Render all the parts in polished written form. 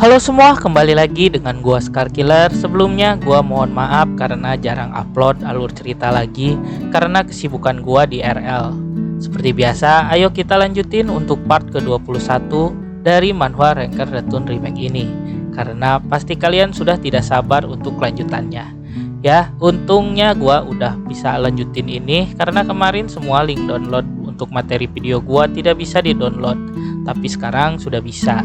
Halo semua, kembali lagi dengan gua Scar Killer. Sebelumnya gua mohon maaf karena jarang upload alur cerita lagi karena kesibukan gua di RL. Seperti biasa, ayo kita lanjutin untuk part ke-21 dari manhwa Ranker Return Remake ini. Karena pasti kalian sudah tidak sabar untuk kelanjutannya. Ya, untungnya gua udah bisa lanjutin ini karena kemarin semua link download untuk materi video gua tidak bisa di-download, tapi sekarang sudah bisa.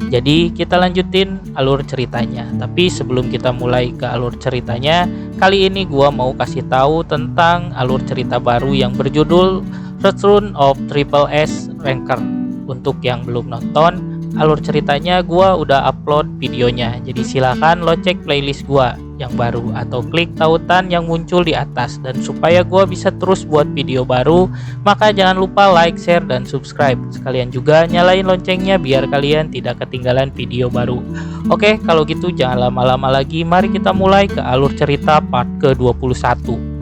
Jadi kita lanjutin alur ceritanya. Tapi sebelum kita mulai ke alur ceritanya, kali ini gua mau kasih tahu tentang alur cerita baru yang berjudul Return of Triple S Ranker. Untuk yang belum nonton alur ceritanya, gua udah upload videonya. Jadi silahkan lo cek playlist gua yang baru atau klik tautan yang muncul di atas. Dan supaya gua bisa terus buat video baru, maka jangan lupa like, share, dan subscribe. Sekalian juga nyalain loncengnya biar kalian tidak ketinggalan video baru. Oke, kalau gitu jangan lama-lama lagi, mari kita mulai ke alur cerita part ke-21.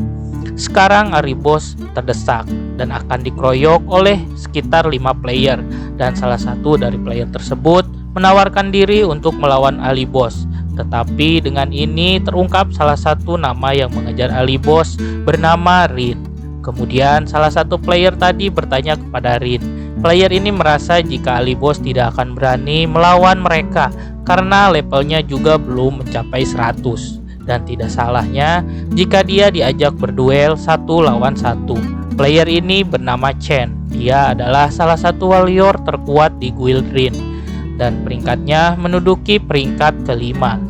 Sekarang Alibos terdesak dan akan dikeroyok oleh sekitar 5 player, dan salah satu dari player tersebut menawarkan diri untuk melawan Alibos. Tetapi dengan ini terungkap salah satu nama yang mengejar Alibos bernama Rin. Kemudian salah satu player tadi bertanya kepada Rin. Player ini merasa jika Alibos tidak akan berani melawan mereka karena levelnya juga belum mencapai 100. Dan tidak salahnya jika dia diajak berduel 1 lawan 1. Player ini bernama Chen. Dia adalah salah satu warrior terkuat di guild Rin dan peringkatnya menduduki peringkat kelima.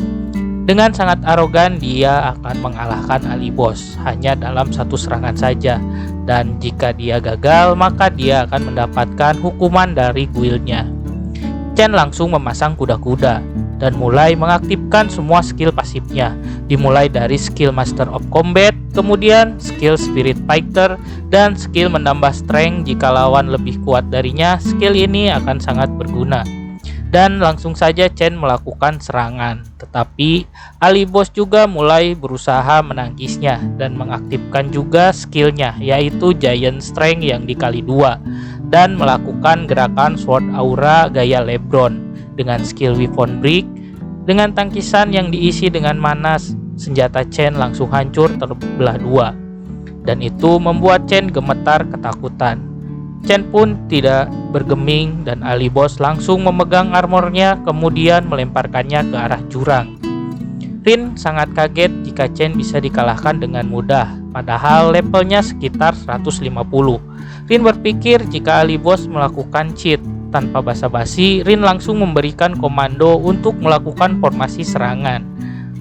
Dengan sangat arogan dia akan mengalahkan Alibos hanya dalam 1 serangan saja, dan jika dia gagal maka dia akan mendapatkan hukuman dari guildnya. Chen langsung memasang kuda-kuda dan mulai mengaktifkan semua skill pasifnya, dimulai dari skill Master of Combat, kemudian skill Spirit Fighter, dan skill menambah strength jika lawan lebih kuat darinya. Skill ini akan sangat berguna. Dan langsung saja Chen melakukan serangan, tetapi Alibos juga mulai berusaha menangkisnya dan mengaktifkan juga skillnya, yaitu Giant Strength yang dikali 2, dan melakukan gerakan Sword Aura gaya Lebron dengan skill Weapon Break. Dengan tangkisan yang diisi dengan mana, senjata Chen langsung hancur terbelah 2, dan itu membuat Chen gemetar ketakutan. Chen pun tidak bergeming dan Alibos langsung memegang armornya kemudian melemparkannya ke arah jurang. Rin sangat kaget jika Chen bisa dikalahkan dengan mudah, padahal levelnya sekitar 150. Rin berpikir jika Alibos melakukan cheat. Tanpa basa-basi, Rin langsung memberikan komando untuk melakukan formasi serangan.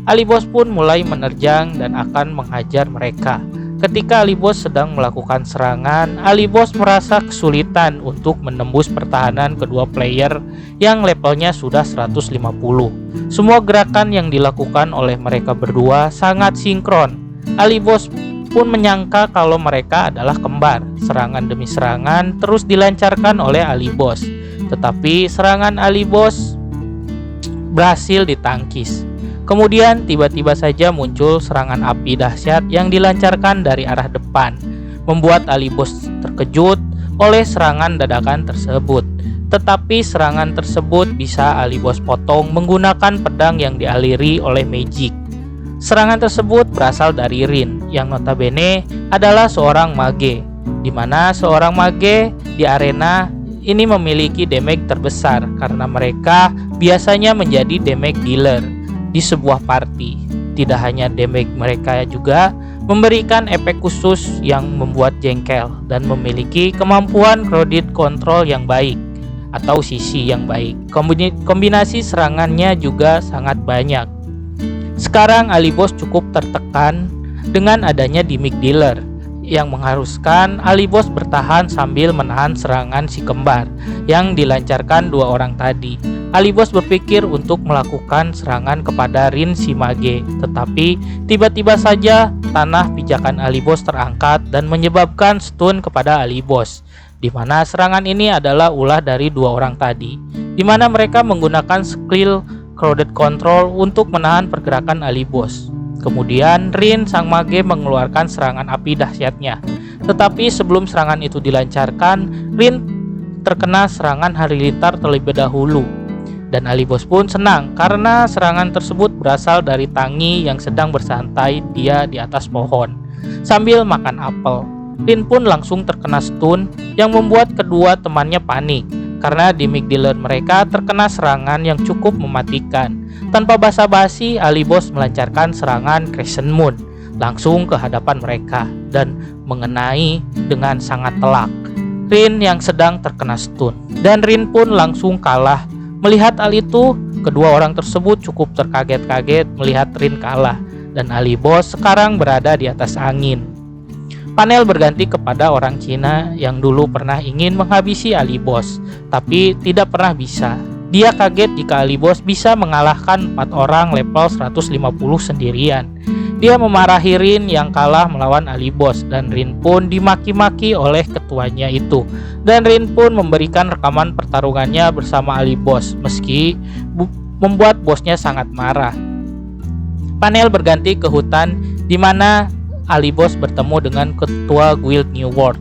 Alibos pun mulai menerjang dan akan menghajar mereka. Ketika Alibos sedang melakukan serangan, Alibos merasa kesulitan untuk menembus pertahanan kedua player yang levelnya sudah 150. Semua gerakan yang dilakukan oleh mereka berdua sangat sinkron. Alibos pun menyangka kalau mereka adalah kembar. Serangan demi serangan terus dilancarkan oleh Alibos, tetapi serangan Alibos berhasil ditangkis. Kemudian tiba-tiba saja muncul serangan api dahsyat yang dilancarkan dari arah depan, membuat Alibos terkejut oleh serangan dadakan tersebut. Tetapi serangan tersebut bisa Alibos potong menggunakan pedang yang dialiri oleh magic. Serangan tersebut berasal dari Rin yang notabene adalah seorang mage, di mana seorang mage di arena ini memiliki damage terbesar karena mereka biasanya menjadi damage dealer di sebuah party. Tidak hanya damage, mereka juga memberikan efek khusus yang membuat jengkel dan memiliki kemampuan crowd control yang baik atau sisi yang baik. Kombinasi serangannya juga sangat banyak. Sekarang Alibos cukup tertekan dengan adanya damage dealer yang mengharuskan Alibos bertahan sambil menahan serangan si kembar yang dilancarkan 2 orang tadi. Alibos berpikir untuk melakukan serangan kepada Rin si mage, tetapi tiba-tiba saja tanah pijakan Alibos terangkat dan menyebabkan stun kepada Alibos, di mana serangan ini adalah ulah dari 2 orang tadi, di mana mereka menggunakan skill crowd control untuk menahan pergerakan Alibos. Kemudian Rin sang mage mengeluarkan serangan api dahsyatnya, tetapi sebelum serangan itu dilancarkan, Rin terkena serangan halilintar terlebih dahulu. Dan Ali Boss pun senang karena serangan tersebut berasal dari Tangi yang sedang bersantai dia di atas pohon sambil makan apel. Rin pun langsung terkena stun yang membuat kedua temannya panik karena Dimik Dealer mereka terkena serangan yang cukup mematikan. Tanpa basa-basi, Ali Boss melancarkan serangan Crescent Moon langsung ke hadapan mereka dan mengenai dengan sangat telak Rin yang sedang terkena stun. Dan Rin pun langsung kalah. Melihat hal itu, kedua orang tersebut cukup terkaget-kaget melihat Rin kalah dan Ali Boss sekarang berada di atas angin. Panel berganti kepada orang Cina yang dulu pernah ingin menghabisi Ali Boss, tapi tidak pernah bisa. Dia kaget jika Ali Boss bisa mengalahkan 4 orang level 150 sendirian. Dia memarahi Rin yang kalah melawan Ali Boss dan Rin pun dimaki-maki oleh ketuanya itu. Dan Rin pun memberikan rekaman pertarungannya bersama Ali Boss meski membuat bosnya sangat marah. Panel berganti ke hutan di mana Ali Boss bertemu dengan ketua Guild New World.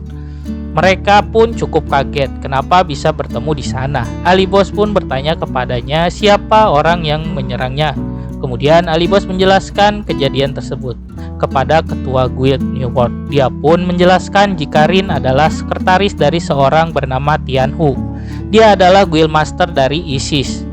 Mereka pun cukup kaget kenapa bisa bertemu di sana. Ali Boss pun bertanya kepadanya siapa orang yang menyerangnya. Kemudian Ali Boss menjelaskan kejadian tersebut kepada ketua Guild New World. Dia pun menjelaskan jika Rin adalah sekretaris dari seorang bernama Tian Hu. Dia adalah guild master dari ISIS.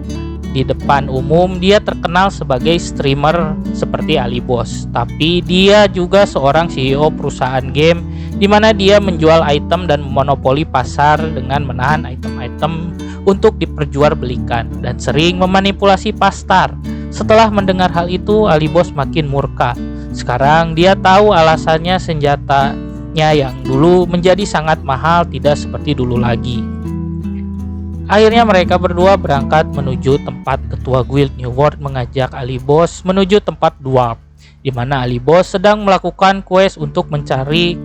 Di depan umum dia terkenal sebagai streamer seperti Ali Boss, tapi dia juga seorang CEO perusahaan game di mana dia menjual item dan memonopoli pasar dengan menahan item-item untuk diperjualbelikan dan sering memanipulasi pasar. Setelah mendengar hal itu, Ali Boss makin murka. Sekarang dia tahu alasannya senjatanya yang dulu menjadi sangat mahal tidak seperti dulu lagi. Akhirnya mereka berdua berangkat menuju tempat ketua Guild New World mengajak Ali Boss menuju tempat Dwarf, di mana Ali Boss sedang melakukan quest untuk mencari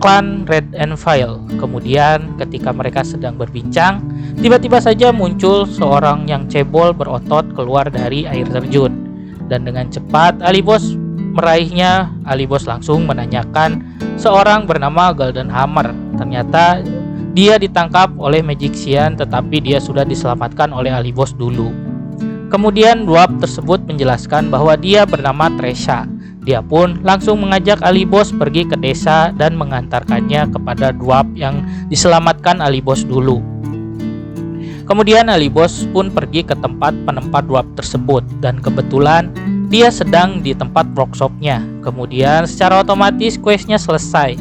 klan Red Enfield. Kemudian ketika mereka sedang berbincang, tiba-tiba saja muncul seorang yang cebol berotot keluar dari air terjun. Dan dengan cepat Ali Boss meraihnya. Ali Boss langsung menanyakan seorang bernama Golden Hammer. Ternyata dia ditangkap oleh Magician, tetapi dia sudah diselamatkan oleh Ali Boss dulu. Kemudian dwarf tersebut menjelaskan bahwa dia bernama Tresha. Dia pun langsung mengajak Ali Boss pergi ke desa dan mengantarkannya kepada dwarf yang diselamatkan Ali Boss dulu. Kemudian Ali Boss pun pergi ke tempat penempat dwarf tersebut dan kebetulan dia sedang di tempat workshopnya. Kemudian secara otomatis questnya selesai.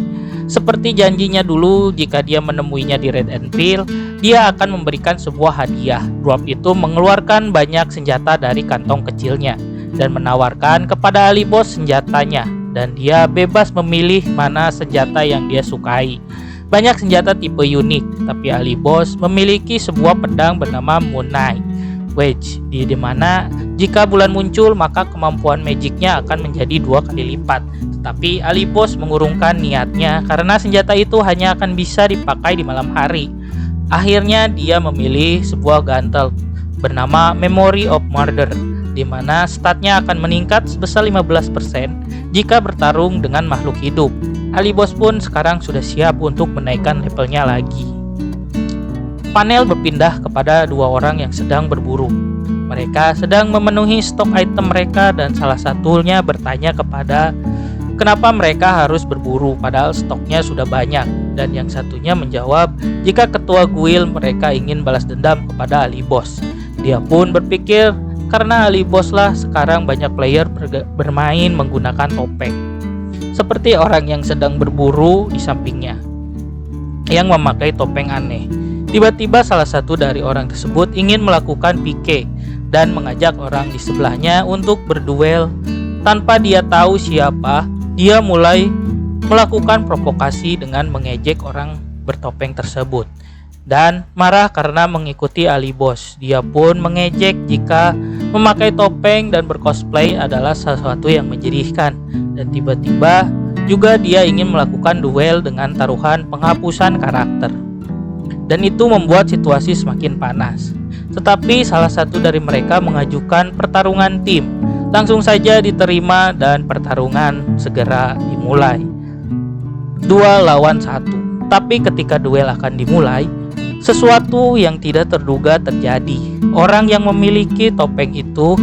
Seperti janjinya dulu, jika dia menemuinya di Red Enfield, dia akan memberikan sebuah hadiah. Dwarf itu mengeluarkan banyak senjata dari kantong kecilnya dan menawarkan kepada Ali Boss senjatanya, dan dia bebas memilih mana senjata yang dia sukai. Banyak senjata tipe unik, tapi Ali Boss memiliki sebuah pedang bernama Moon Knight Wedge, di mana jika bulan muncul maka kemampuan magicnya akan menjadi 2 kali lipat. Tetapi Ali Boss mengurungkan niatnya karena senjata itu hanya akan bisa dipakai di malam hari. Akhirnya dia memilih sebuah gantel bernama Memory of Murder, di mana statnya akan meningkat sebesar 15% jika bertarung dengan makhluk hidup. Ali Boss pun sekarang sudah siap untuk menaikkan levelnya lagi. Panel berpindah kepada 2 orang yang sedang berburu. Mereka sedang memenuhi stok item mereka dan salah satunya bertanya kepada kenapa mereka harus berburu padahal stoknya sudah banyak, dan yang satunya menjawab jika ketua guild mereka ingin balas dendam kepada Ali Boss. Dia pun berpikir karena Ali Boss lah sekarang banyak player bermain menggunakan topeng, seperti orang yang sedang berburu di sampingnya yang memakai topeng aneh. Tiba-tiba salah satu dari orang tersebut ingin melakukan PK dan mengajak orang di sebelahnya untuk berduel. Tanpa dia tahu siapa, dia mulai melakukan provokasi dengan mengejek orang bertopeng tersebut dan marah karena mengikuti Ali Boss. Dia pun mengejek jika memakai topeng dan bercosplay adalah sesuatu yang menjadikan, dan tiba-tiba juga dia ingin melakukan duel dengan taruhan penghapusan karakter. Dan itu membuat situasi semakin panas. Tetapi salah satu dari mereka mengajukan pertarungan tim. Langsung saja diterima dan pertarungan segera dimulai. 2 lawan 1. Tapi ketika duel akan dimulai, sesuatu yang tidak terduga terjadi. Orang yang memiliki topeng itu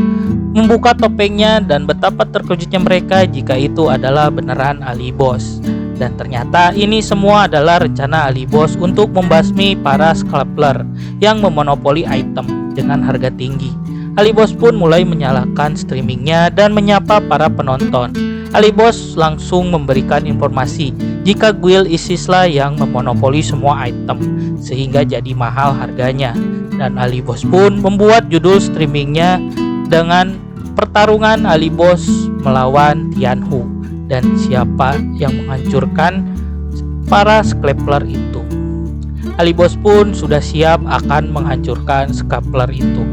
membuka topengnya dan betapa terkejutnya mereka jika itu adalah beneran Ali Boss. Dan ternyata ini semua adalah rencana Ali Boss untuk membasmi para scalper yang memonopoli item dengan harga tinggi. Ali Boss pun mulai menyalakan streamingnya dan menyapa para penonton. Ali Boss langsung memberikan informasi jika guild ISIS-lah yang memonopoli semua item sehingga jadi mahal harganya. Dan Ali Boss pun membuat judul streamingnya dengan pertarungan Ali Boss melawan Tianhu dan siapa yang menghancurkan para scalper itu. Ali Boss pun sudah siap akan menghancurkan scalper itu.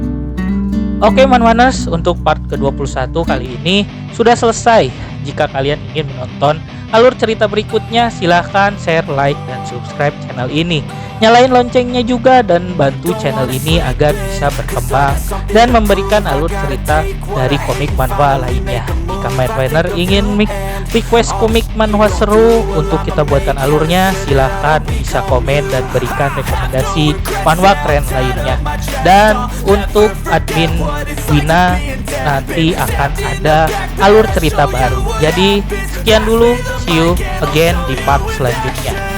Oke Manwaners, untuk part ke-21 kali ini sudah selesai. Jika kalian ingin menonton alur cerita berikutnya, silahkan share, like, dan subscribe channel ini. Nyalain loncengnya juga dan bantu channel ini agar bisa berkembang dan memberikan alur cerita dari komik manhwa lainnya. Jika Manwaner ingin request komik manhwa seru untuk kita buatkan alurnya, silahkan bisa komen dan berikan rekomendasi manhwa keren lainnya. Dan untuk admin Wina nanti akan ada alur cerita baru. Jadi sekian dulu, see you again di part selanjutnya.